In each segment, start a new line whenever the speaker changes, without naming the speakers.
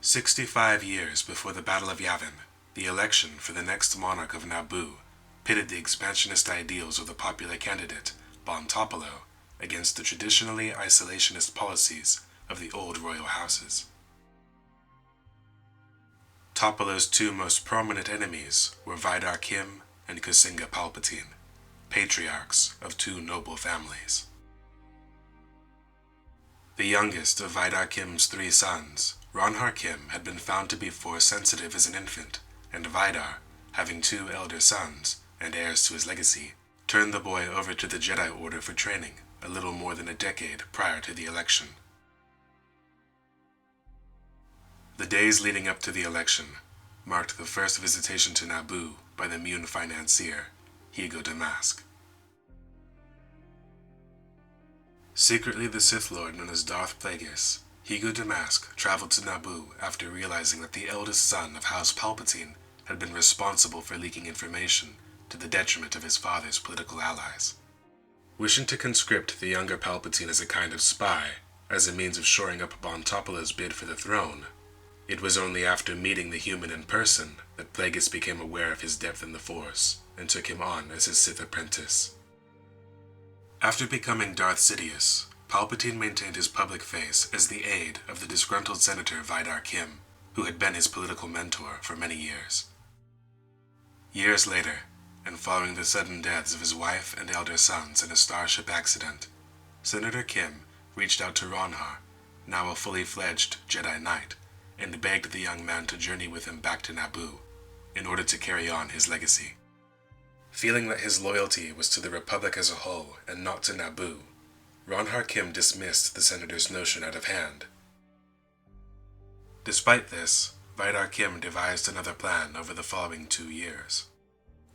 65 years before the Battle of Yavin, the election for the next monarch of Naboo pitted the expansionist ideals of the popular candidate, Bon Topolo, against the traditionally isolationist policies of the old royal houses. Topolo's two most prominent enemies were Vidar Kim and Kosinga Palpatine, patriarchs of two noble families. The youngest of Vidar Kim's three sons, Ronhar Kim, had been found to be Force-sensitive as an infant, and Vidar, having two elder sons and heirs to his legacy, turned the boy over to the Jedi Order for training a little more than a decade prior to the election. The days leading up to the election marked the first visitation to Naboo by the Muun financier, Higo Damask. Secretly the Sith Lord known as Darth Plagueis, Higo Damask traveled to Naboo after realizing that the eldest son of House Palpatine had been responsible for leaking information to the detriment of his father's political allies. Wishing to conscript the younger Palpatine as a kind of spy, as a means of shoring up Bon Topolo's bid for the throne, it was only after meeting the human in person that Plagueis became aware of his depth in the Force and took him on as his Sith apprentice. After becoming Darth Sidious, Palpatine maintained his public face as the aide of the disgruntled Senator Vidar Kim, who had been his political mentor for many years. Years later, and following the sudden deaths of his wife and elder sons in a starship accident, Senator Kim reached out to Ronhar, now a fully fledged Jedi Knight, and begged the young man to journey with him back to Naboo in order to carry on his legacy. Feeling that his loyalty was to the Republic as a whole and not to Naboo, Ronhar Kim dismissed the senator's notion out of hand. Despite this, Vidar Kim devised another plan over the following 2 years.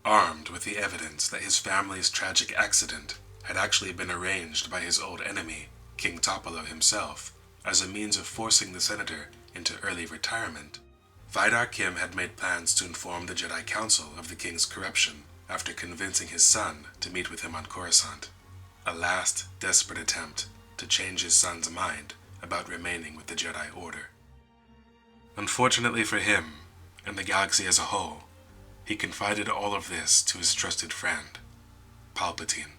Armed with the evidence that his family's tragic accident had actually been arranged by his old enemy, King Topolo himself, as a means of forcing the senator into early retirement, Vidar Kim had made plans to inform the Jedi Council of the king's corruption after convincing his son to meet with him on Coruscant, a last desperate attempt to change his son's mind about remaining with the Jedi Order. Unfortunately for him, and the galaxy as a whole, he confided all of this to his trusted friend, Palpatine.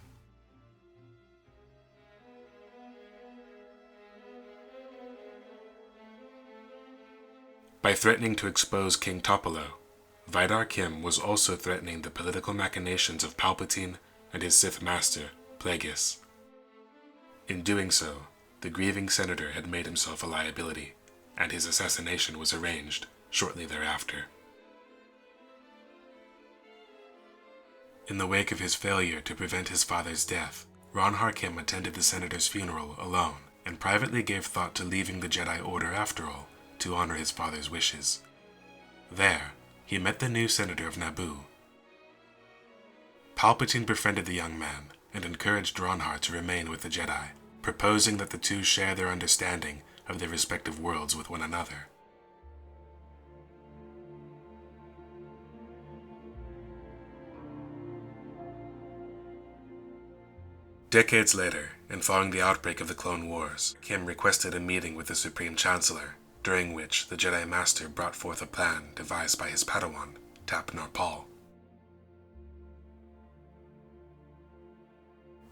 By threatening to expose King Topolo, Vidar Kim was also threatening the political machinations of Palpatine and his Sith master, Plagueis. In doing so, the grieving senator had made himself a liability, and his assassination was arranged shortly thereafter. In the wake of his failure to prevent his father's death, Ronhar Kim attended the senator's funeral alone and privately gave thought to leaving the Jedi Order after all, to honor his father's wishes. There, he met the new senator of Naboo. Palpatine befriended the young man and encouraged Ronhar to remain with the Jedi, proposing that the two share their understanding of their respective worlds with one another. Decades later, and following the outbreak of the Clone Wars, Kim requested a meeting with the Supreme Chancellor, during which the Jedi Master brought forth a plan devised by his Padawan, Tap Narpal.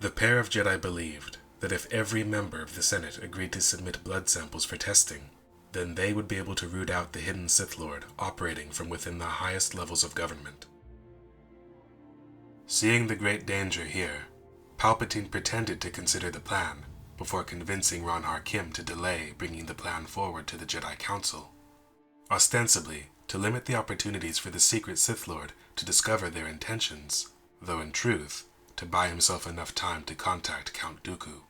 The pair of Jedi believed that if every member of the Senate agreed to submit blood samples for testing, then they would be able to root out the hidden Sith Lord operating from within the highest levels of government. Seeing the great danger here, Palpatine pretended to consider the plan before convincing Ronhar Kim to delay bringing the plan forward to the Jedi Council, ostensibly to limit the opportunities for the secret Sith Lord to discover their intentions, though in truth, to buy himself enough time to contact Count Dooku.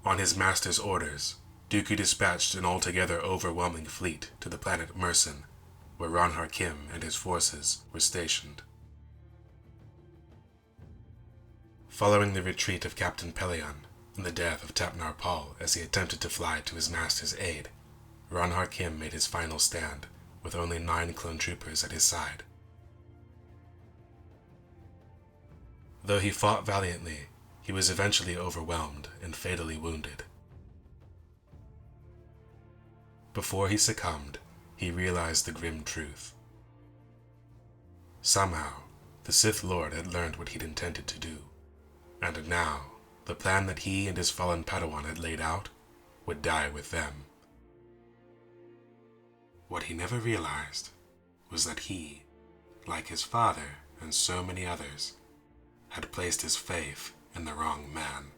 On his master's orders, Dooku dispatched an altogether overwhelming fleet to the planet Mersin, where Ronhar Kim and his forces were stationed. Following the retreat of Captain Pellaeon and the death of Tap Narpal as he attempted to fly to his master's aid, Ronhar Kim made his final stand with only 9 clone troopers at his side. Though he fought valiantly, he was eventually overwhelmed and fatally wounded. Before he succumbed, he realized the grim truth. Somehow, the Sith Lord had learned what he'd intended to do, and now, the plan that he and his fallen Padawan had laid out would die with them. What he never realized was that he, like his father and so many others, had placed his faith in the wrong man.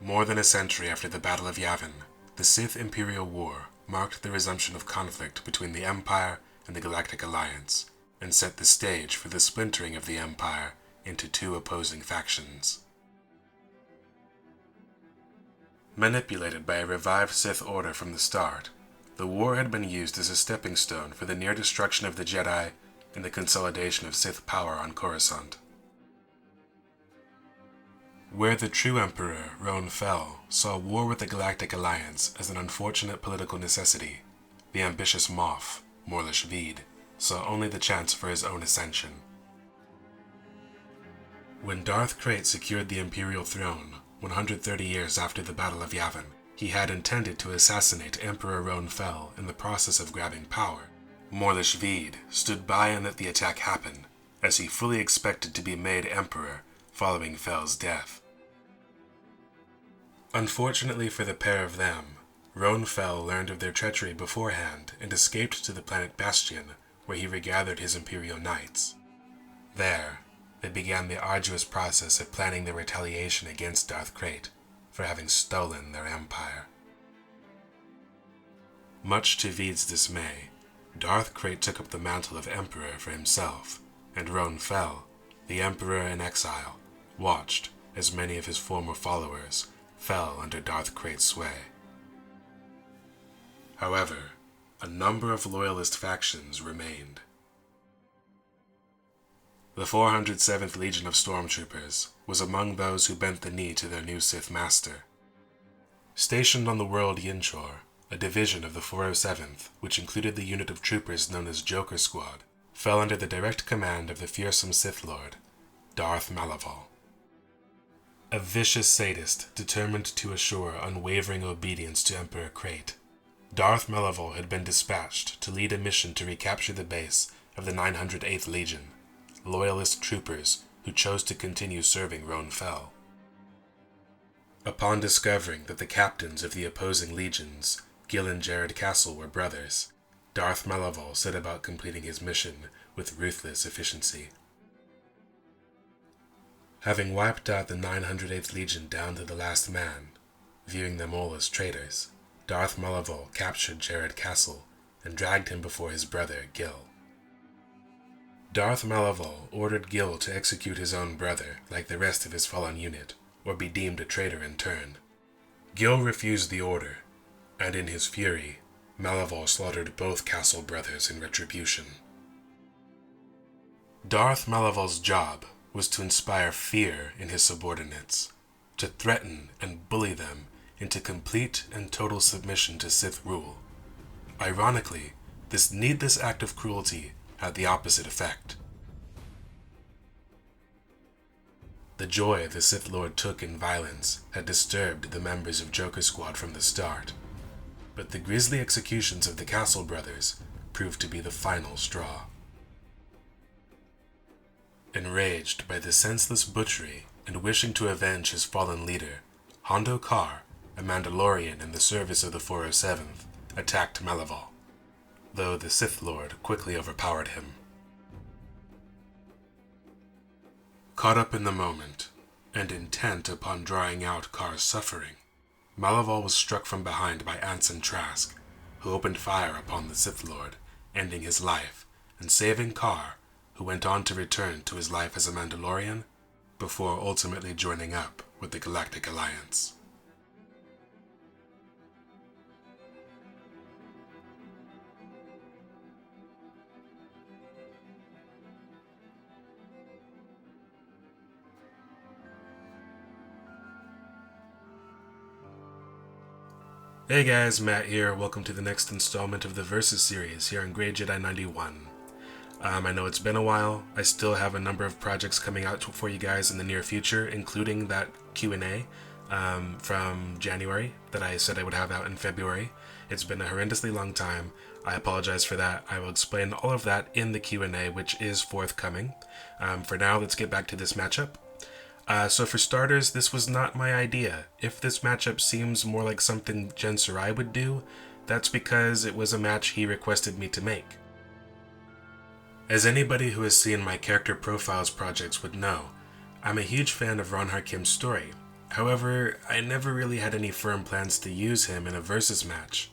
More than a century after the Battle of Yavin, the Sith Imperial War marked the resumption of conflict between the Empire and the Galactic Alliance, and set the stage for the splintering of the Empire into two opposing factions. Manipulated by a revived Sith Order from the start, the war had been used as a stepping stone for the near destruction of the Jedi and the consolidation of Sith power on Coruscant. Where the true Emperor, Roan Fel, saw war with the Galactic Alliance as an unfortunate political necessity, the ambitious Moff, Morlish Veed, saw only the chance for his own ascension. When Darth Krayt secured the Imperial throne, 130 years after the Battle of Yavin, he had intended to assassinate Emperor Roan Fel in the process of grabbing power. Morlish Veed stood by and let the attack happen, as he fully expected to be made Emperor following Fel's death. Unfortunately for the pair of them, Roan Fel learned of their treachery beforehand and escaped to the planet Bastion, where he regathered his Imperial Knights. There, they began the arduous process of planning their retaliation against Darth Krayt for having stolen their empire. Much to Veed's dismay, Darth Krayt took up the mantle of Emperor for himself, and Roan Fel, the Emperor in exile, watched as many of his former followers fell under Darth Krayt's sway. However, a number of loyalist factions remained. The 407th Legion of Stormtroopers was among those who bent the knee to their new Sith Master. Stationed on the world Yinchor, a division of the 407th, which included the unit of troopers known as Joker Squad, fell under the direct command of the fearsome Sith Lord, Darth Malaval. A vicious sadist determined to assure unwavering obedience to Emperor Krayt, Darth Malaval had been dispatched to lead a mission to recapture the base of the 908th Legion, loyalist troopers who chose to continue serving Roan Fel. Upon discovering that the captains of the opposing legions, Gil and Jared Castle, were brothers, Darth Malaval set about completing his mission with ruthless efficiency. Having wiped out the 908th Legion down to the last man, viewing them all as traitors, Darth Malaval captured Jared Castle and dragged him before his brother, Gil. Darth Malaval ordered Gil to execute his own brother like the rest of his fallen unit, or be deemed a traitor in turn. Gil refused the order, and in his fury, Malaval slaughtered both Castle brothers in retribution. Darth Malaval's job was to inspire fear in his subordinates, to threaten and bully them into complete and total submission to Sith rule. Ironically, this needless act of cruelty had the opposite effect. The joy the Sith Lord took in violence had disturbed the members of Joker Squad from the start, but the grisly executions of the Castle brothers proved to be the final straw. Enraged by the senseless butchery and wishing to avenge his fallen leader, Hondo Kar, a Mandalorian in the service of the 407th, attacked Malaval, though the Sith Lord quickly overpowered him. Caught up in the moment, and intent upon drawing out Kar's suffering, Malaval was struck from behind by Anson Trask, who opened fire upon the Sith Lord, ending his life and saving Kar, who went on to return to his life as a Mandalorian before ultimately joining up with the Galactic Alliance. Hey guys, Matt here. Welcome to the next installment of the Versus series here on Grey Jedi 91. I know it's been a while. I still have a number of projects coming out for you guys in the near future, including that Q&A from January that I said I would have out in February. It's been a horrendously long time. I apologize for that. I will explain all of that in the Q&A, which is forthcoming. For now, let's get back to this matchup. So for starters, this was not my idea. If this matchup seems more like something Jen Sarai would do, that's because it was a match he requested me to make. As anybody who has seen my character profiles projects would know, I'm a huge fan of Ron Harkim's story. However, I never really had any firm plans to use him in a versus match.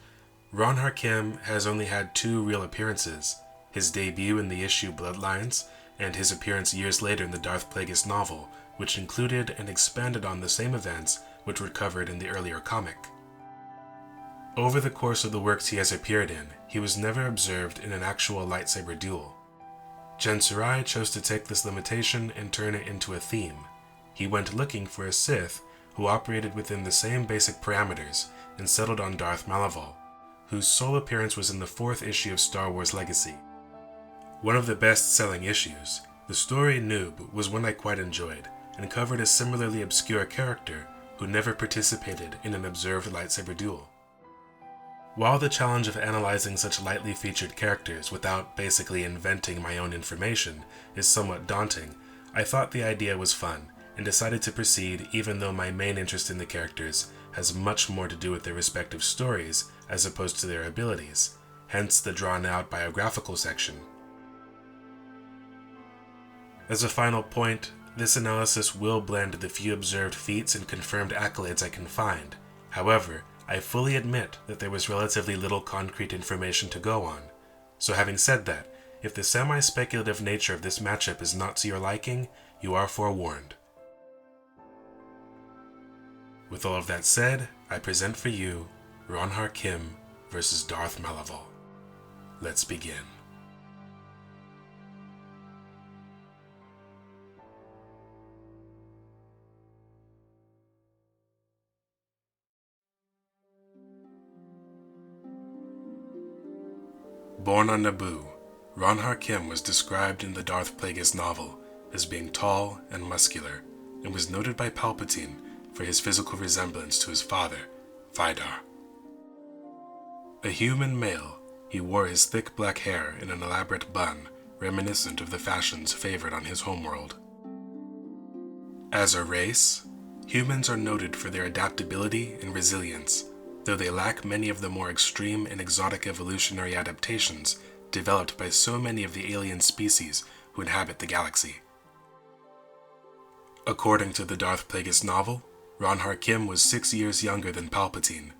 Ron Harkim has only had 2 real appearances, his debut in the issue Bloodlines, and his appearance years later in the Darth Plagueis novel, which included and expanded on the same events which were covered in the earlier comic. Over the course of the works he has appeared in, he was never observed in an actual lightsaber duel. Jen Sarai chose to take this limitation and turn it into a theme. He went looking for a Sith who operated within the same basic parameters and settled on Darth Malaval, whose sole appearance was in the 4th issue of Star Wars Legacy. One of the best-selling issues, the story Noob was one I quite enjoyed, and covered a similarly obscure character who never participated in an observed lightsaber duel. While the challenge of analyzing such lightly featured characters without basically inventing my own information is somewhat daunting, I thought the idea was fun and decided to proceed even though my main interest in the characters has much more to do with their respective stories as opposed to their abilities, hence the drawn-out biographical section. As a final point, this analysis will blend the few observed feats and confirmed accolades I can find. However, I fully admit that there was relatively little concrete information to go on. So having said that, if the semi-speculative nature of this matchup is not to your liking, you are forewarned. With all of that said, I present for you Ron Harkim versus Darth Malaval. Let's begin. Born on Naboo, Ron Harkim was described in the Darth Plagueis novel as being tall and muscular, and was noted by Palpatine for his physical resemblance to his father, Vidar. A human male, he wore his thick black hair in an elaborate bun reminiscent of the fashions favored on his homeworld. As a race, humans are noted for their adaptability and resilience, though they lack many of the more extreme and exotic evolutionary adaptations developed by so many of the alien species who inhabit the galaxy. According to the Darth Plagueis novel, Ron Harkim was 6 years younger than Palpatine.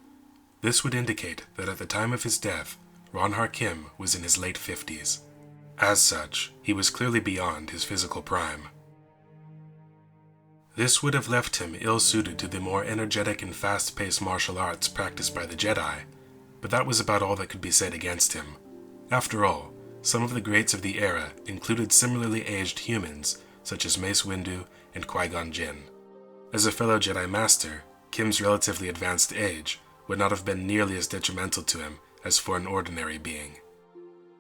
This would indicate that at the time of his death, Ron Harkim was in his late 50s. As such, he was clearly beyond his physical prime. This would have left him ill-suited to the more energetic and fast-paced martial arts practiced by the Jedi, but that was about all that could be said against him. After all, some of the greats of the era included similarly aged humans, such as Mace Windu and Qui-Gon Jinn. As a fellow Jedi Master, Kim's relatively advanced age would not have been nearly as detrimental to him as for an ordinary being.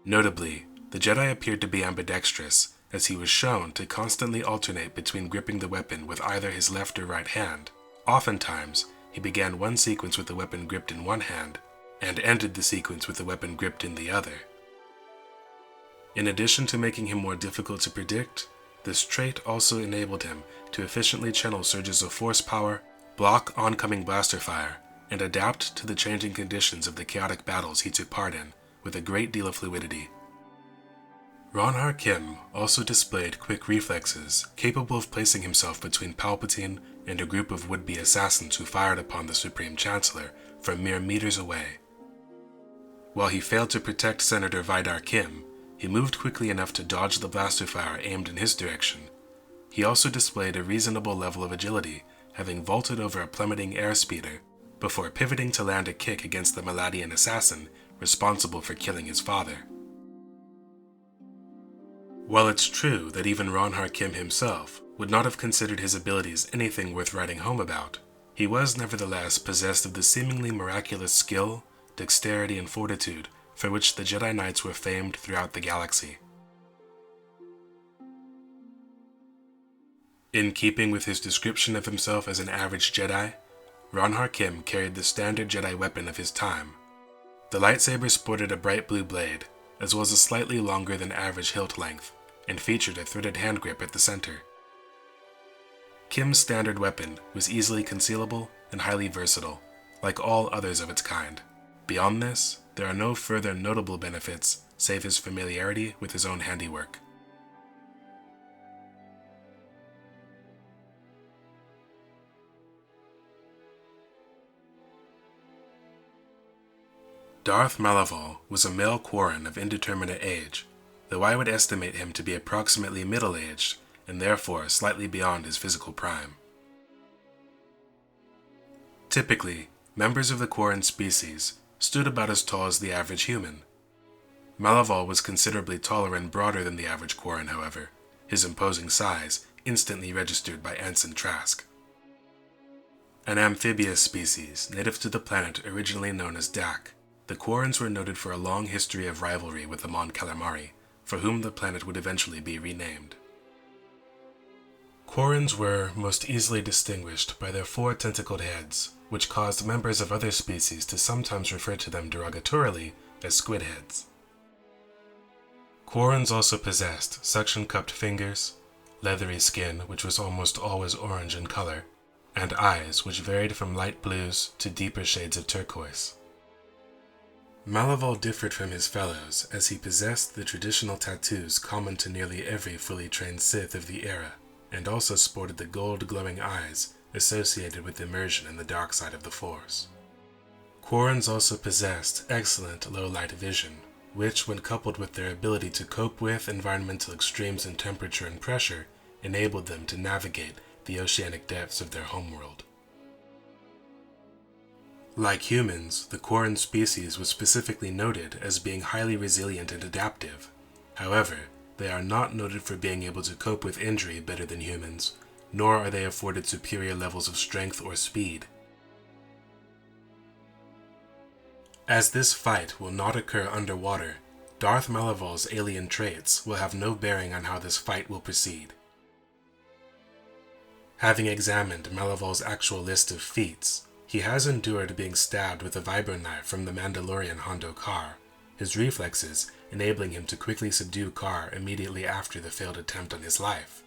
Notably, the Jedi appeared to be ambidextrous, as he was shown to constantly alternate between gripping the weapon with either his left or right hand. Oftentimes, he began one sequence with the weapon gripped in one hand, and ended the sequence with the weapon gripped in the other. In addition to making him more difficult to predict, this trait also enabled him to efficiently channel surges of force power, block oncoming blaster fire, and adapt to the changing conditions of the chaotic battles he took part in with a great deal of fluidity. Ron Harkim also displayed quick reflexes, capable of placing himself between Palpatine and a group of would-be assassins who fired upon the Supreme Chancellor from mere meters away. While he failed to protect Senator Vidar Kim, He moved quickly enough to dodge the blaster fire aimed in his direction. He also displayed a reasonable level of agility, having vaulted over a plummeting airspeeder before pivoting to land a kick against the Maladian assassin responsible for killing his father. While it's true that even Ronhar Kim himself would not have considered his abilities anything worth writing home about, he was nevertheless possessed of the seemingly miraculous skill, dexterity, and fortitude for which the Jedi Knights were famed throughout the galaxy. In keeping with his description of himself as an average Jedi, Ronhar Kim carried the standard Jedi weapon of his time. The lightsaber sported a bright blue blade, as well as a slightly longer than average hilt length, and featured a threaded hand grip at the center. Kim's standard weapon was easily concealable and highly versatile, like all others of its kind. Beyond this, there are no further notable benefits save his familiarity with his own handiwork. Darth Malaval was a male Quarren of indeterminate age, though I would estimate him to be approximately middle-aged and therefore slightly beyond his physical prime. Typically, members of the Quarren species stood about as tall as the average human. Malaval was considerably taller and broader than the average Quarren, however, his imposing size instantly registered by Ensign Trask. An amphibious species native to the planet originally known as Dak, the Quarrens were noted for a long history of rivalry with the Mon Calamari, for whom the planet would eventually be renamed. Quarrens were most easily distinguished by their 4 tentacled heads, which caused members of other species to sometimes refer to them derogatorily as squid heads. Quarrens also possessed suction-cupped fingers, leathery skin which was almost always orange in color, and eyes which varied from light blues to deeper shades of turquoise. Malaval differed from his fellows as he possessed the traditional tattoos common to nearly every fully trained Sith of the era, and also sported the gold-glowing eyes associated with immersion in the dark side of the Force. Quarrens also possessed excellent low-light vision, which, when coupled with their ability to cope with environmental extremes in temperature and pressure, enabled them to navigate the oceanic depths of their homeworld. Like humans, the Quarren species was specifically noted as being highly resilient and adaptive. However, they are not noted for being able to cope with injury better than humans, nor are they afforded superior levels of strength or speed. As this fight will not occur underwater, Darth Malaval's alien traits will have no bearing on how this fight will proceed. Having examined Malaval's actual list of feats, he has endured being stabbed with a vibro knife from the Mandalorian Hondo Kar, his reflexes enabling him to quickly subdue Kar immediately after the failed attempt on his life.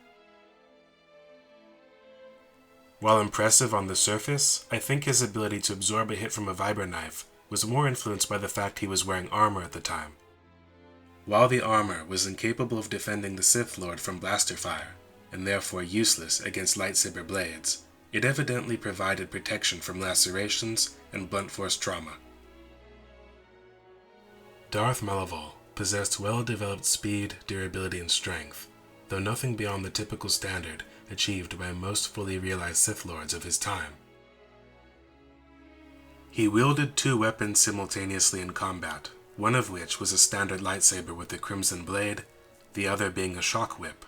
While impressive on the surface, I think his ability to absorb a hit from a vibro knife was more influenced by the fact he was wearing armor at the time. While the armor was incapable of defending the Sith Lord from blaster fire, and therefore useless against lightsaber blades, it evidently provided protection from lacerations and blunt force trauma. Darth Malaval possessed well-developed speed, durability, and strength, though nothing beyond the typical standard achieved by most fully realized Sith Lords of his time. He wielded 2 weapons simultaneously in combat, one of which was a standard lightsaber with a crimson blade, the other being a shock whip.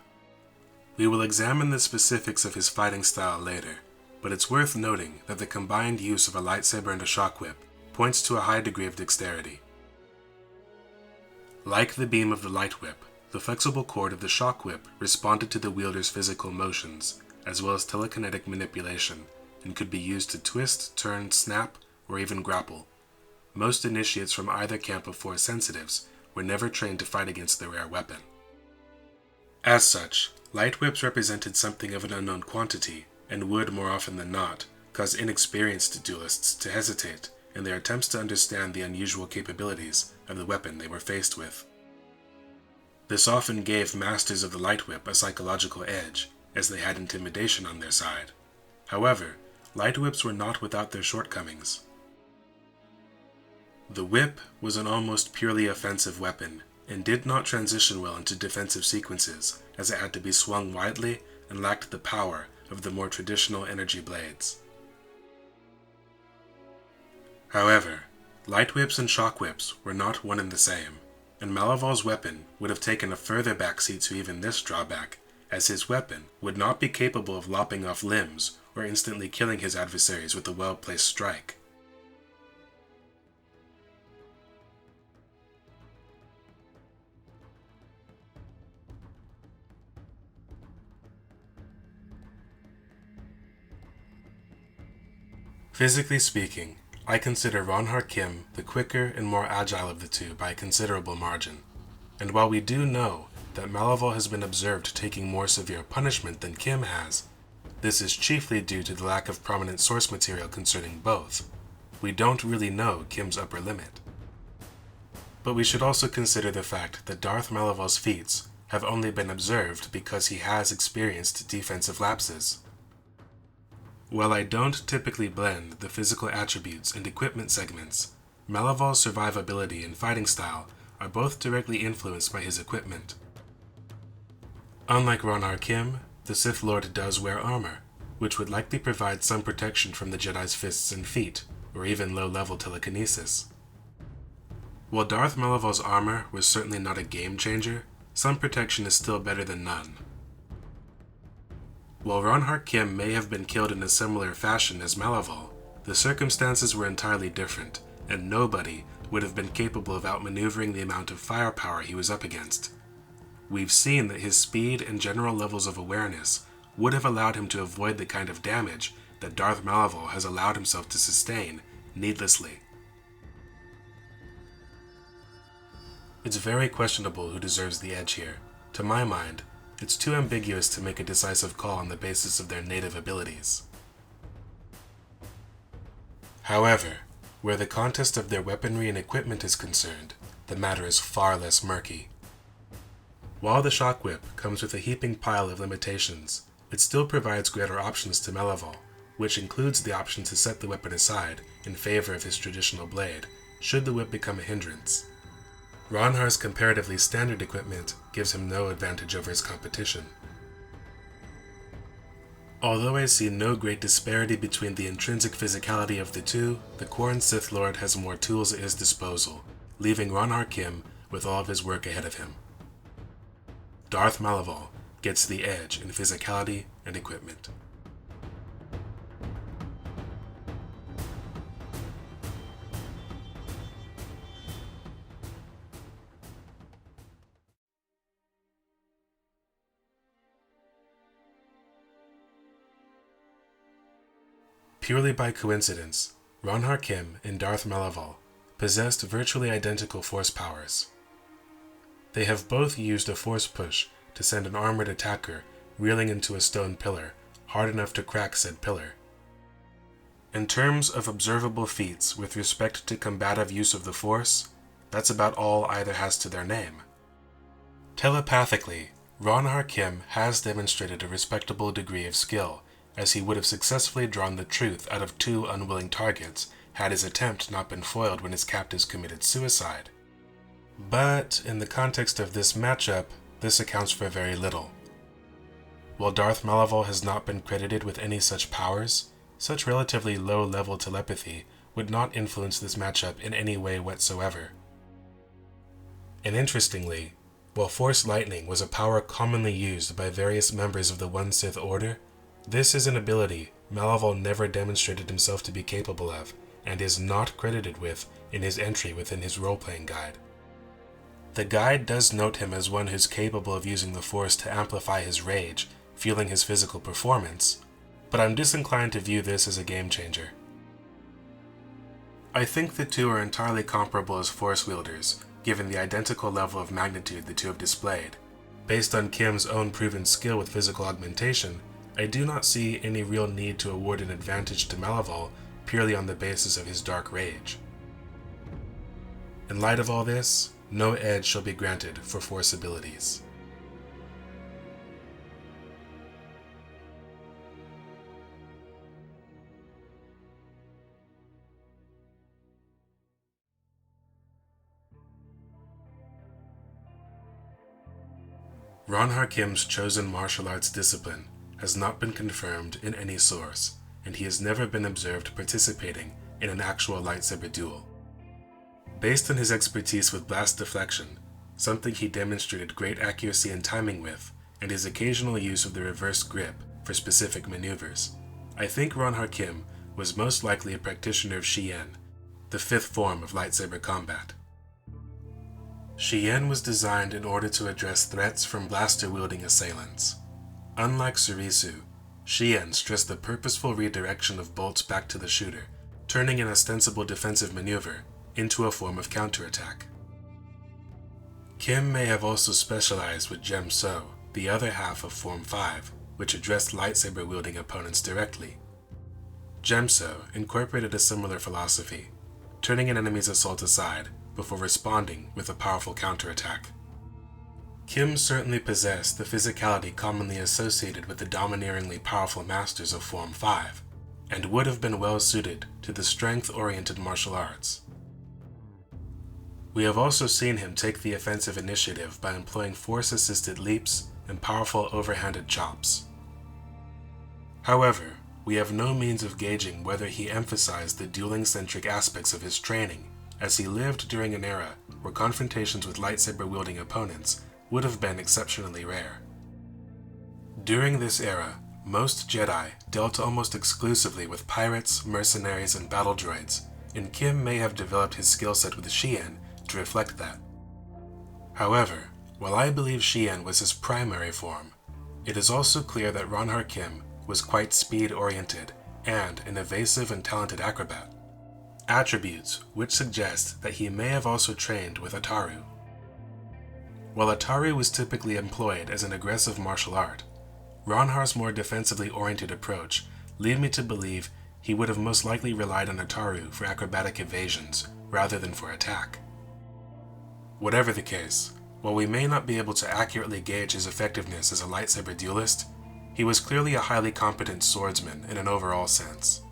We will examine the specifics of his fighting style later, but it's worth noting that the combined use of a lightsaber and a shock whip points to a high degree of dexterity. Like the beam of the light whip, the flexible cord of the shock whip responded to the wielder's physical motions, as well as telekinetic manipulation, and could be used to twist, turn, snap, or even grapple. Most initiates from either camp of Force sensitives were never trained to fight against the rare weapon. As such, light whips represented something of an unknown quantity, and would, more often than not, cause inexperienced duelists to hesitate in their attempts to understand the unusual capabilities of the weapon they were faced with. This often gave masters of the light whip a psychological edge, as they had intimidation on their side. However, light whips were not without their shortcomings. The whip was an almost purely offensive weapon, and did not transition well into defensive sequences as it had to be swung widely and lacked the power of the more traditional energy blades. However, light whips and shock whips were not one and the same, and Malavol's weapon would have taken a further backseat to even this drawback, as his weapon would not be capable of lopping off limbs or instantly killing his adversaries with a well-placed strike. Physically speaking, I consider Ron Kim the quicker and more agile of the two by a considerable margin, and while we do know that Malavol has been observed taking more severe punishment than Kim has, this is chiefly due to the lack of prominent source material concerning both. We don't really know Kim's upper limit. But we should also consider the fact that Darth Malavol's feats have only been observed because he has experienced defensive lapses. While I don't typically blend the physical attributes and equipment segments, Malavol's survivability and fighting style are both directly influenced by his equipment. Unlike Ron Kim, the Sith Lord does wear armor, which would likely provide some protection from the Jedi's fists and feet, or even low-level telekinesis. While Darth Malavol's armor was certainly not a game-changer, some protection is still better than none. While Ron Kim may have been killed in a similar fashion as Malavol, the circumstances were entirely different, and nobody would have been capable of outmaneuvering the amount of firepower he was up against. We've seen that his speed and general levels of awareness would have allowed him to avoid the kind of damage that Darth Malavol has allowed himself to sustain needlessly. It's very questionable who deserves the edge here. To my mind, it's too ambiguous to make a decisive call on the basis of their native abilities. However, where the contest of their weaponry and equipment is concerned, the matter is far less murky. While the Shock Whip comes with a heaping pile of limitations, it still provides greater options to Malavol, which includes the option to set the weapon aside in favor of his traditional blade, should the whip become a hindrance. Ronhar's comparatively standard equipment gives him no advantage over his competition. Although I see no great disparity between the intrinsic physicality of the two, the Quarren Sith Lord has more tools at his disposal, leaving Ron Kim with all of his work ahead of him. Darth Malavol gets the edge in physicality and equipment. Purely by coincidence, Ron Kim and Darth Malavol possessed virtually identical force powers. They have both used a force push to send an armored attacker reeling into a stone pillar, hard enough to crack said pillar. In terms of observable feats with respect to combative use of the Force, that's about all either has to their name. Telepathically, Ron Kim has demonstrated a respectable degree of skill, as he would have successfully drawn the truth out of two unwilling targets had his attempt not been foiled when his captors committed suicide. But in the context of this matchup, this accounts for very little. While Darth Malavol has not been credited with any such powers, such relatively low-level telepathy would not influence this matchup in any way whatsoever. And interestingly, while Force Lightning was a power commonly used by various members of the One Sith Order, this is an ability Malavol never demonstrated himself to be capable of, and is not credited with in his entry within his role-playing guide. The guide does note him as one who's capable of using the Force to amplify his rage, fueling his physical performance, but I'm disinclined to view this as a game changer. I think the two are entirely comparable as Force wielders, given the identical level of magnitude the two have displayed. Based on Kim's own proven skill with physical augmentation, I do not see any real need to award an advantage to Malavol purely on the basis of his dark rage. In light of all this, no edge shall be granted for Force abilities. Ron Harkim's chosen martial arts discipline has not been confirmed in any source, and he has never been observed participating in an actual lightsaber duel. Based on his expertise with blast deflection, something he demonstrated great accuracy and timing with, and his occasional use of the reverse grip for specific maneuvers, I think Ron Harkim was most likely a practitioner of Shien, the fifth form of lightsaber combat. Shien was designed in order to address threats from blaster-wielding assailants. Unlike Surisu, Shien stressed the purposeful redirection of bolts back to the shooter, turning an ostensible defensive maneuver into a form of counterattack. Kim may have also specialized with Jem So, the other half of Form 5, which addressed lightsaber-wielding opponents directly. Jem So incorporated a similar philosophy, turning an enemy's assault aside before responding with a powerful counterattack. Kim certainly possessed the physicality commonly associated with the domineeringly powerful masters of Form 5, and would have been well suited to the strength-oriented martial arts. We have also seen him take the offensive initiative by employing force-assisted leaps and powerful overhanded chops. However, we have no means of gauging whether he emphasized the dueling-centric aspects of his training, as he lived during an era where confrontations with lightsaber-wielding opponents would have been exceptionally rare. During this era, most Jedi dealt almost exclusively with pirates, mercenaries, and battle droids, and Kim may have developed his skill set with Shien to reflect that. However, while I believe Shien was his primary form, it is also clear that Ron Harkim was quite speed-oriented and an evasive and talented acrobat, attributes which suggest that he may have also trained with Ataru. While Ataru was typically employed as an aggressive martial art, Ronhar's more defensively oriented approach lead me to believe he would have most likely relied on Ataru for acrobatic evasions rather than for attack. Whatever the case, while we may not be able to accurately gauge his effectiveness as a lightsaber duelist, he was clearly a highly competent swordsman in an overall sense.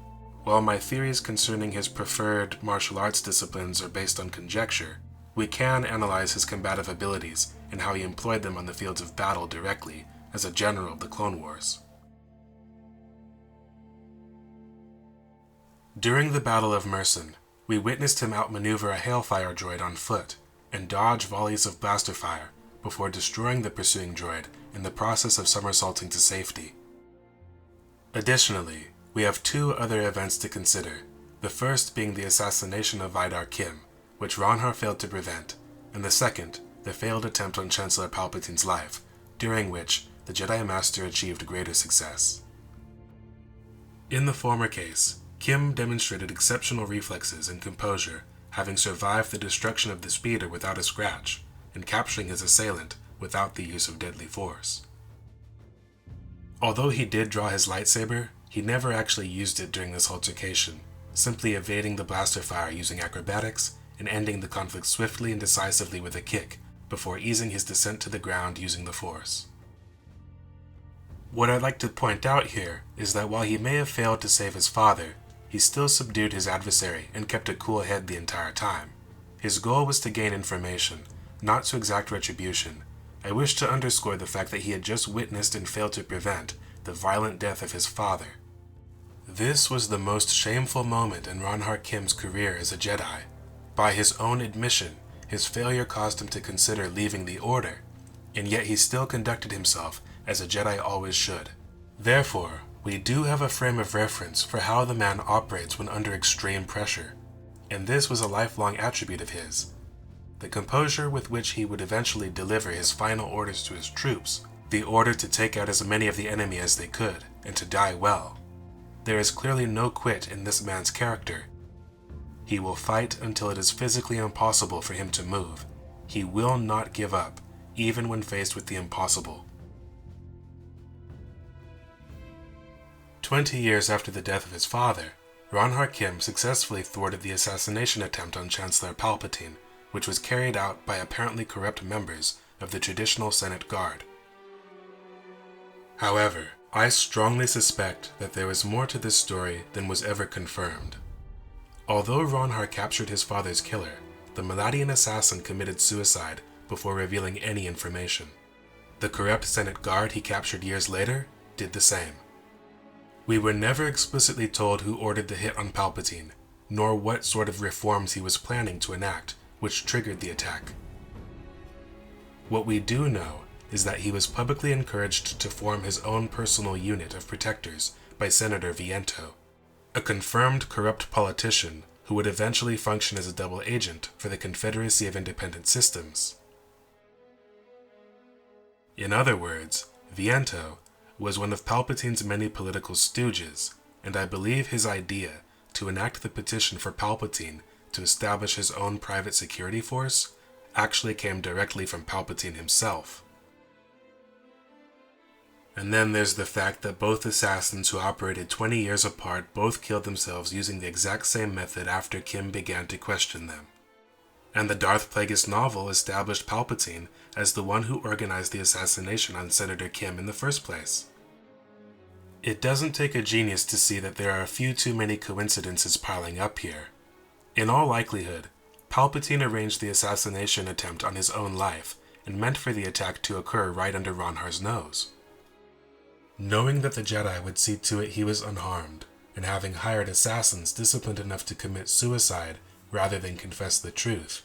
While my theories concerning his preferred martial arts disciplines are based on conjecture, we can analyze his combative abilities and how he employed them on the fields of battle directly as a general of the Clone Wars. During the Battle of Mercen, we witnessed him outmaneuver a Hailfire droid on foot and dodge volleys of blaster fire before destroying the pursuing droid in the process of somersaulting to safety. Additionally, we have two other events to consider, the first being the assassination of Vidar Kim, which Ronhar failed to prevent, and the second, the failed attempt on Chancellor Palpatine's life, during which the Jedi Master achieved greater success. In the former case, Kim demonstrated exceptional reflexes and composure, having survived the destruction of the speeder without a scratch, and capturing his assailant without the use of deadly force. Although he did draw his lightsaber, he never actually used it during this altercation, simply evading the blaster fire using acrobatics and ending the conflict swiftly and decisively with a kick, before easing his descent to the ground using the force. What I'd like to point out here is that while he may have failed to save his father, he still subdued his adversary and kept a cool head the entire time. His goal was to gain information, not to exact retribution. I wish to underscore the fact that he had just witnessed and failed to prevent the violent death of his father. This was the most shameful moment in Ronhar Kim's career as a Jedi. By his own admission, his failure caused him to consider leaving the Order, and yet he still conducted himself as a Jedi always should. Therefore, we do have a frame of reference for how the man operates when under extreme pressure, and this was a lifelong attribute of his. The composure with which he would eventually deliver his final orders to his troops, the order to take out as many of the enemy as they could, and to die well. There is clearly no quit in this man's character. He will fight until it is physically impossible for him to move. He will not give up, even when faced with the impossible. 20 years after the death of his father, Ronhar Kim successfully thwarted the assassination attempt on Chancellor Palpatine, which was carried out by apparently corrupt members of the traditional Senate Guard. However, I strongly suspect that there is more to this story than was ever confirmed. Although Ronhar captured his father's killer, the Maladian assassin committed suicide before revealing any information. The corrupt Senate guard he captured years later did the same. We were never explicitly told who ordered the hit on Palpatine, nor what sort of reforms he was planning to enact, which triggered the attack. What we do know is that he was publicly encouraged to form his own personal unit of protectors by Senator Viento, a confirmed corrupt politician who would eventually function as a double agent for the Confederacy of Independent Systems. In other words, Viento was one of Palpatine's many political stooges, and I believe his idea to enact the petition for Palpatine to establish his own private security force actually came directly from Palpatine himself. And then there's the fact that both assassins who operated 20 years apart both killed themselves using the exact same method after Kim began to question them. And the Darth Plagueis novel established Palpatine as the one who organized the assassination on Senator Kim in the first place. It doesn't take a genius to see that there are a few too many coincidences piling up here. In all likelihood, Palpatine arranged the assassination attempt on his own life and meant for the attack to occur right under Ronhar's nose. Knowing that the Jedi would see to it he was unharmed, and having hired assassins disciplined enough to commit suicide rather than confess the truth,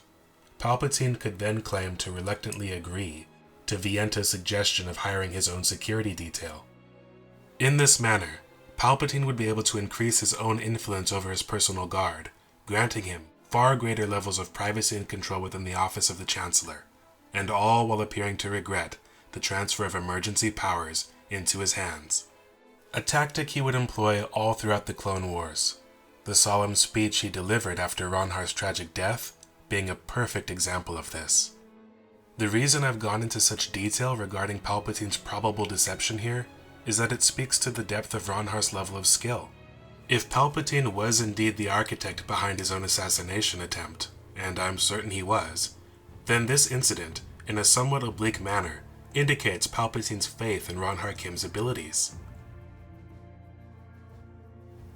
Palpatine could then claim to reluctantly agree to Viento's suggestion of hiring his own security detail. In this manner, Palpatine would be able to increase his own influence over his personal guard, granting him far greater levels of privacy and control within the office of the Chancellor, and all while appearing to regret the transfer of emergency powers into his hands. A tactic he would employ all throughout the Clone Wars, the solemn speech he delivered after Ronhar's tragic death being a perfect example of this. The reason I've gone into such detail regarding Palpatine's probable deception here is that it speaks to the depth of Ronhar's level of skill. If Palpatine was indeed the architect behind his own assassination attempt, and I'm certain he was, then this incident, in a somewhat oblique manner, indicates Palpatine's faith in Ronhar Kim's abilities.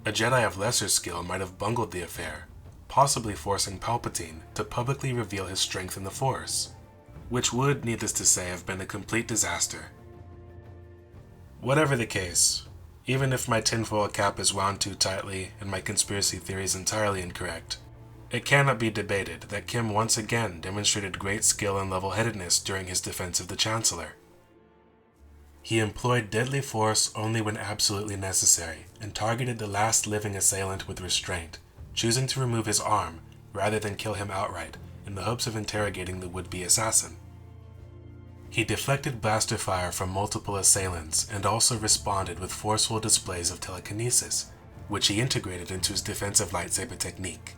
A Jedi of lesser skill might have bungled the affair, possibly forcing Palpatine to publicly reveal his strength in the Force, which would, needless to say, have been a complete disaster. Whatever the case, even if my tinfoil cap is wound too tightly and my conspiracy theory is entirely incorrect, it cannot be debated that Kim once again demonstrated great skill and level-headedness during his defense of the Chancellor. He employed deadly force only when absolutely necessary and targeted the last living assailant with restraint, choosing to remove his arm rather than kill him outright in the hopes of interrogating the would-be assassin. He deflected blaster fire from multiple assailants and also responded with forceful displays of telekinesis, which he integrated into his defensive lightsaber technique.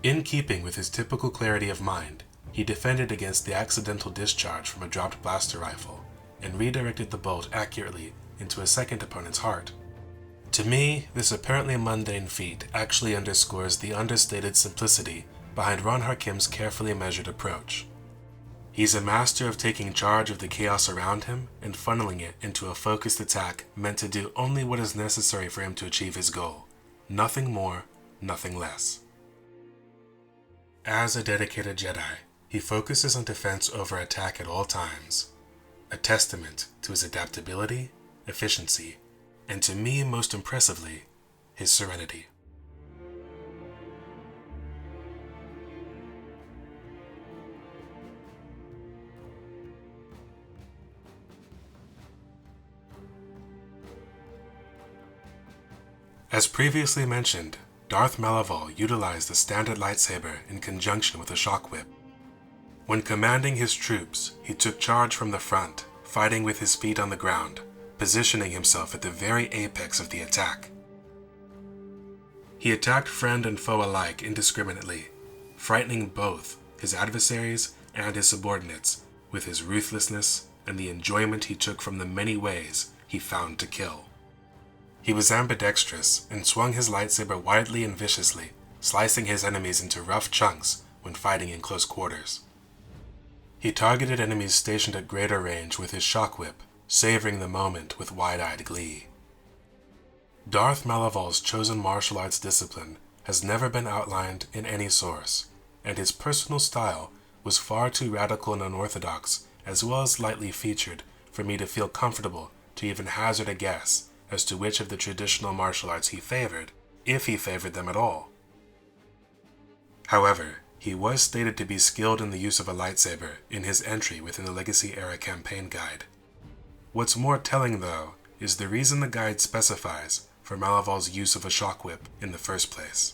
In keeping with his typical clarity of mind, he defended against the accidental discharge from a dropped blaster rifle and redirected the bolt accurately into a second opponent's heart. To me, this apparently mundane feat actually underscores the understated simplicity behind Ronhar Kim's carefully measured approach. He's a master of taking charge of the chaos around him and funneling it into a focused attack meant to do only what is necessary for him to achieve his goal. Nothing more, nothing less. As a dedicated Jedi, he focuses on defense over attack at all times, a testament to his adaptability, efficiency, and to me most impressively, his serenity. As previously mentioned, Darth Malaval utilized the standard lightsaber in conjunction with a shock whip. When commanding his troops, he took charge from the front, fighting with his feet on the ground, positioning himself at the very apex of the attack. He attacked friend and foe alike indiscriminately, frightening both his adversaries and his subordinates with his ruthlessness and the enjoyment he took from the many ways he found to kill. He was ambidextrous and swung his lightsaber widely and viciously, slicing his enemies into rough chunks when fighting in close quarters. He targeted enemies stationed at greater range with his shock whip, savoring the moment with wide-eyed glee. Darth Malaval's chosen martial arts discipline has never been outlined in any source, and his personal style was far too radical and unorthodox as well as lightly featured for me to feel comfortable to even hazard a guess as to which of the traditional martial arts he favored, if he favored them at all. However, he was stated to be skilled in the use of a lightsaber in his entry within the Legacy Era campaign guide. What's more telling, though, is the reason the guide specifies for Malaval's use of a shock whip in the first place.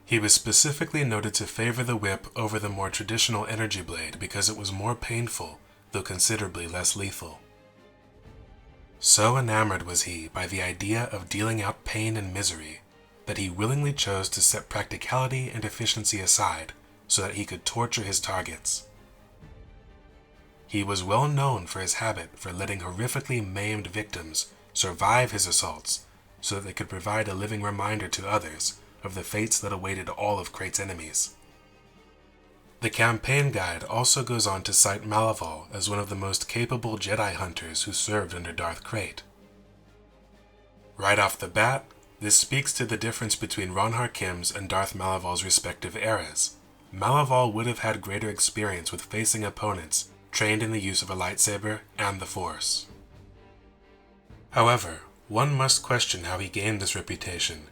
He was specifically noted to favor the whip over the more traditional energy blade because it was more painful, though considerably less lethal. So enamored was he by the idea of dealing out pain and misery that he willingly chose to set practicality and efficiency aside so that he could torture his targets. He was well known for his habit for letting horrifically maimed victims survive his assaults so that they could provide a living reminder to others of the fates that awaited all of Krait's enemies. The campaign guide also goes on to cite Malaval as one of the most capable Jedi hunters who served under Darth Krayt. Right off the bat, this speaks to the difference between Ron Harkim's and Darth Malaval's respective eras. Malaval would have had greater experience with facing opponents trained in the use of a lightsaber and the Force. However, one must question how he gained this reputation.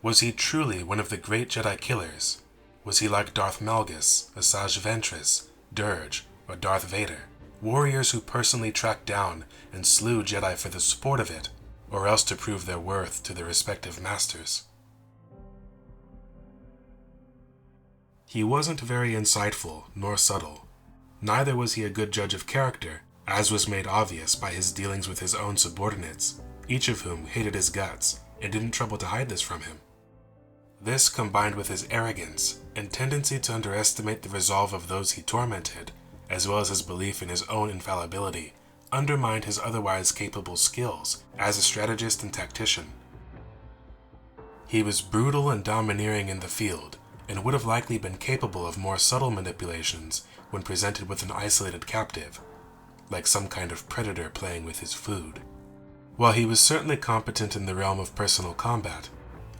Was he truly one of the great Jedi killers? Was he like Darth Malgus, Asajj Ventress, Dirge, or Darth Vader, warriors who personally tracked down and slew Jedi for the sport of it, or else to prove their worth to their respective masters? He wasn't very insightful nor subtle. Neither was he a good judge of character, as was made obvious by his dealings with his own subordinates, each of whom hated his guts and didn't trouble to hide this from him. This, combined with his arrogance and tendency to underestimate the resolve of those he tormented, as well as his belief in his own infallibility, undermined his otherwise capable skills as a strategist and tactician. He was brutal and domineering in the field, and would have likely been capable of more subtle manipulations when presented with an isolated captive, like some kind of predator playing with his food. While he was certainly competent in the realm of personal combat,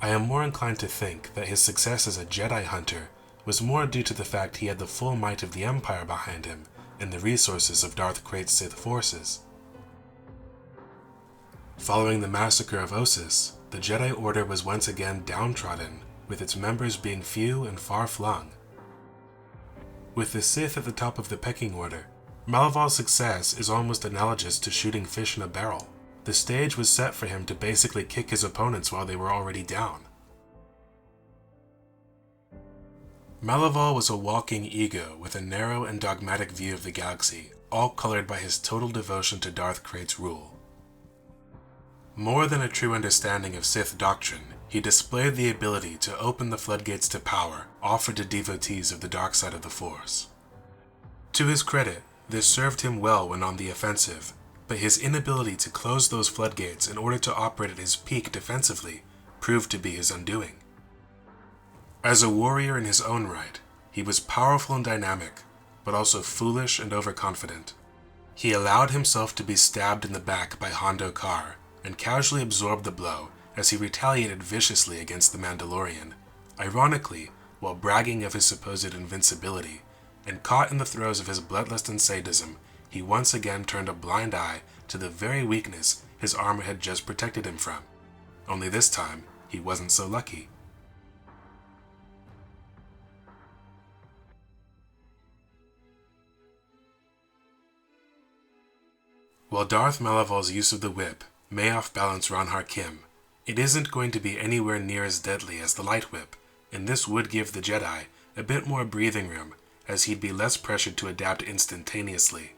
I am more inclined to think that his success as a Jedi hunter was more due to the fact he had the full might of the Empire behind him and the resources of Darth Krayt's Sith forces. Following the massacre of Ossus, the Jedi Order was once again downtrodden, with its members being few and far-flung. With the Sith at the top of the pecking order, Malaval's success is almost analogous to shooting fish in a barrel. The stage was set for him to basically kick his opponents while they were already down. Malaval was a walking ego with a narrow and dogmatic view of the galaxy, all colored by his total devotion to Darth Krayt's rule. More than a true understanding of Sith doctrine, he displayed the ability to open the floodgates to power offered to devotees of the dark side of the Force. To his credit, this served him well when on the offensive, but his inability to close those floodgates in order to operate at his peak defensively proved to be his undoing. As a warrior in his own right, he was powerful and dynamic, but also foolish and overconfident. He allowed himself to be stabbed in the back by Hondo Kar, and casually absorbed the blow as he retaliated viciously against the Mandalorian, ironically while bragging of his supposed invincibility, and caught in the throes of his bloodlust and sadism, he once again turned a blind eye to the very weakness his armor had just protected him from. Only this time, he wasn't so lucky. While Darth Malaval's use of the whip may off-balance Ron Harkim, it isn't going to be anywhere near as deadly as the light whip, and this would give the Jedi a bit more breathing room, as he'd be less pressured to adapt instantaneously.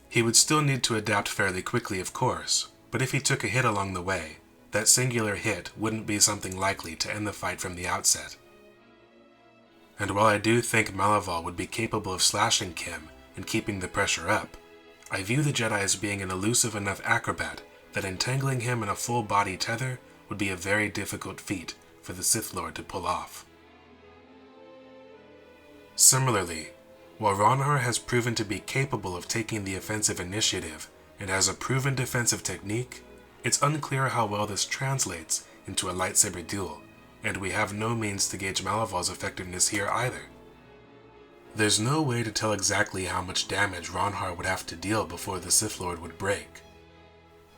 He would still need to adapt fairly quickly, of course, but if he took a hit along the way, that singular hit wouldn't be something likely to end the fight from the outset. And while I do think Malaval would be capable of slashing Kim and keeping the pressure up, I view the Jedi as being an elusive enough acrobat that entangling him in a full-body tether would be a very difficult feat for the Sith Lord to pull off. Similarly, while Ronhar has proven to be capable of taking the offensive initiative and has a proven defensive technique, it's unclear how well this translates into a lightsaber duel, and we have no means to gauge Malaval's effectiveness here either. There's no way to tell exactly how much damage Ronhar would have to deal before the Sith Lord would break,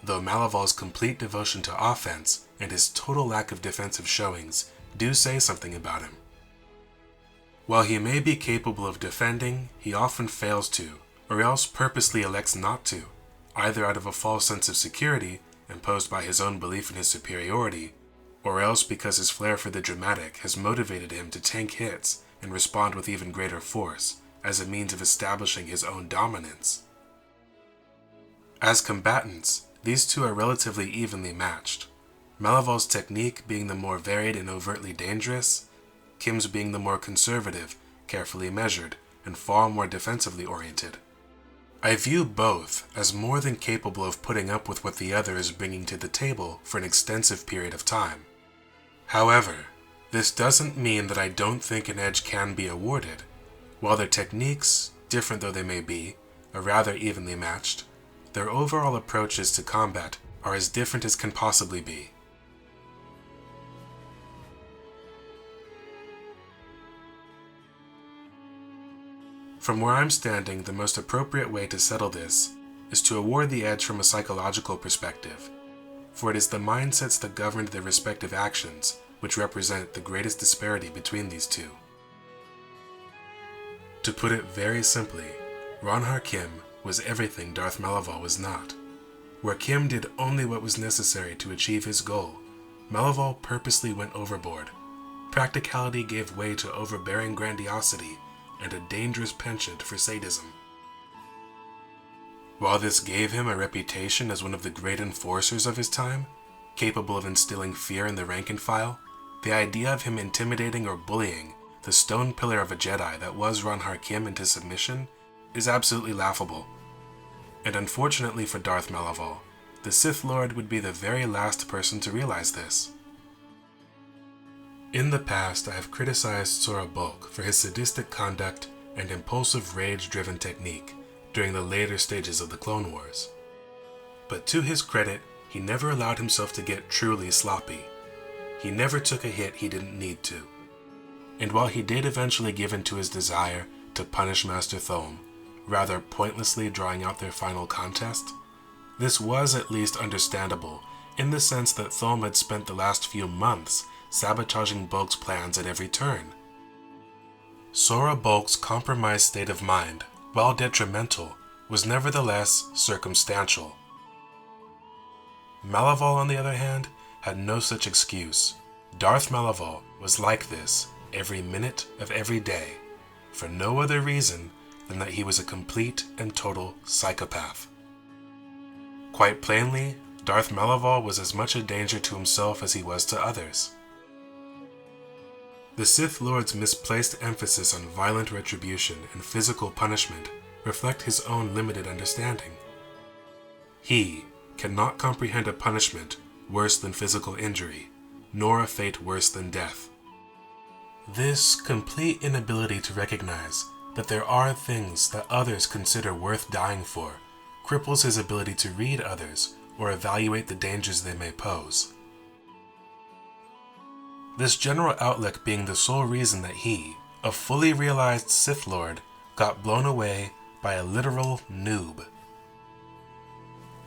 though Malaval's complete devotion to offense and his total lack of defensive showings do say something about him. While he may be capable of defending, he often fails to, or else purposely elects not to, either out of a false sense of security imposed by his own belief in his superiority, or else because his flair for the dramatic has motivated him to tank hits and respond with even greater force as a means of establishing his own dominance. As combatants, these two are relatively evenly matched, Malaval's technique being the more varied and overtly dangerous, Kim's being the more conservative, carefully measured, and far more defensively oriented. I view both as more than capable of putting up with what the other is bringing to the table for an extensive period of time. However, this doesn't mean that I don't think an edge can be awarded. While their techniques, different though they may be, are rather evenly matched, their overall approaches to combat are as different as can possibly be. From where I'm standing, the most appropriate way to settle this is to award the edge from a psychological perspective, for it is the mindsets that governed their respective actions which represent the greatest disparity between these two. To put it very simply, Ronhar Kim was everything Darth Malaval was not. Where Kim did only what was necessary to achieve his goal, Malaval purposely went overboard. Practicality gave way to overbearing grandiosity and a dangerous penchant for sadism. While this gave him a reputation as one of the great enforcers of his time, capable of instilling fear in the rank and file, the idea of him intimidating or bullying the stone pillar of a Jedi that was Ronhar Kim into submission is absolutely laughable. And unfortunately for Darth Malaval, the Sith Lord would be the very last person to realize this. In the past, I have criticized Sora Bulk for his sadistic conduct and impulsive rage-driven technique during the later stages of the Clone Wars. But to his credit, he never allowed himself to get truly sloppy. He never took a hit he didn't need to. And while he did eventually give in to his desire to punish Master Thome, rather pointlessly drawing out their final contest, this was at least understandable in the sense that Thome had spent the last few months sabotaging Bulk's plans at every turn. Sora Bulk's compromised state of mind, while detrimental, was nevertheless circumstantial. Malaval, on the other hand, had no such excuse. Darth Malaval was like this every minute of every day, for no other reason than that he was a complete and total psychopath. Quite plainly, Darth Malaval was as much a danger to himself as he was to others. The Sith Lord's misplaced emphasis on violent retribution and physical punishment reflect his own limited understanding. He cannot comprehend a punishment worse than physical injury, nor a fate worse than death. This complete inability to recognize that there are things that others consider worth dying for cripples his ability to read others or evaluate the dangers they may pose. This general outlook being the sole reason that he, a fully realized Sith Lord, got blown away by a literal noob.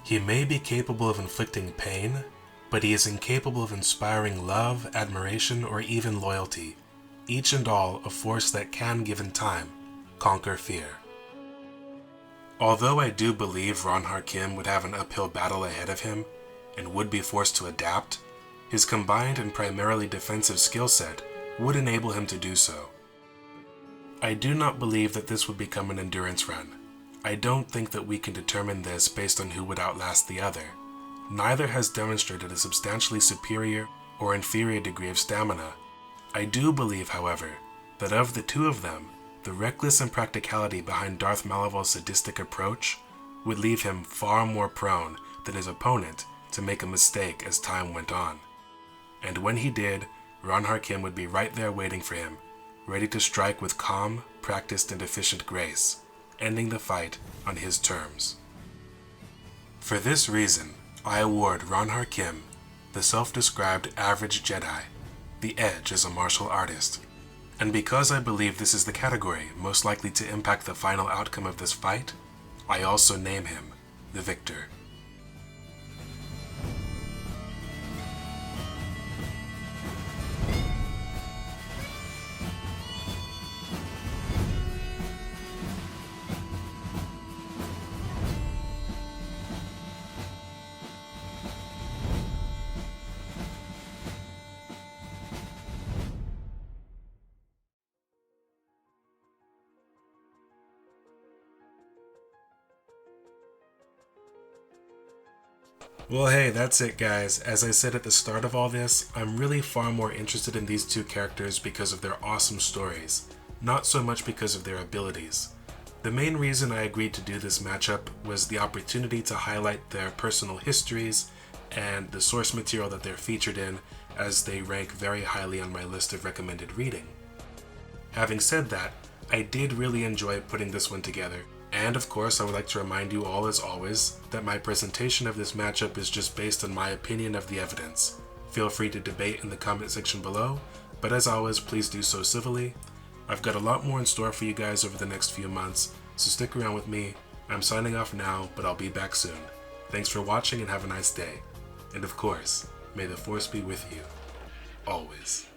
He may be capable of inflicting pain, but he is incapable of inspiring love, admiration, or even loyalty, each and all a force that can, given time, conquer fear. Although I do believe Ronhar Kim would have an uphill battle ahead of him, and would be forced to adapt, his combined and primarily defensive skill set would enable him to do so. I do not believe that this would become an endurance run. I don't think that we can determine this based on who would outlast the other. Neither has demonstrated a substantially superior or inferior degree of stamina. I do believe, however, that of the two of them, the reckless impracticality behind Darth Malaval's sadistic approach would leave him far more prone than his opponent to make a mistake as time went on. And when he did, Ronhar Kim would be right there waiting for him, ready to strike with calm, practiced, and efficient grace, ending the fight on his terms. For this reason, I award Ronhar Kim, the self-described average Jedi, the edge as a martial artist, And because I believe this is the category most likely to impact the final outcome of this fight, I also name him the victor. Well, hey, that's it, guys. As I said at the start of all this, I'm really far more interested in these two characters because of their awesome stories, not so much because of their abilities. The main reason I agreed to do this matchup was the opportunity to highlight their personal histories and the source material that they're featured in, as they rank very highly on my list of recommended reading. Having said that, I did really enjoy putting this one together. And of course, I would like to remind you all as always that my presentation of this matchup is just based on my opinion of the evidence. Feel free to debate in the comment section below, but as always, please do so civilly. I've got a lot more in store for you guys over the next few months, so stick around with me. I'm signing off now, but I'll be back soon. Thanks for watching and have a nice day. And of course, may the Force be with you. Always.